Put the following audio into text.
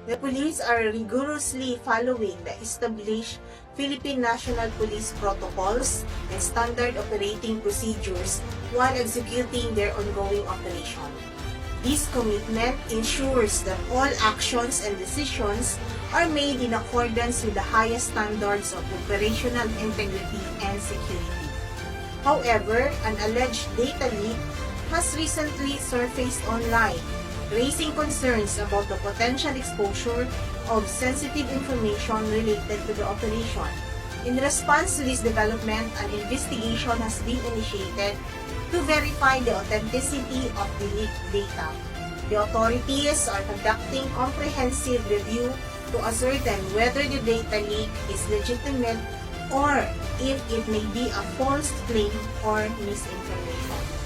The police are rigorously following the established Philippine National Police protocols and standard operating procedures while executing their ongoing operation. This commitment ensures that all actions and decisions are made in accordance with the highest standards of operational integrity and security. However, an alleged data leak has recently surfaced online, raising concerns about the potential exposure of sensitive information related to the operation. In response to this development, an investigation has been initiated to verify the authenticity of the leaked data. The authorities are conducting comprehensive review to ascertain whether the data leak is legitimate or if it may be a false claim or misinformation.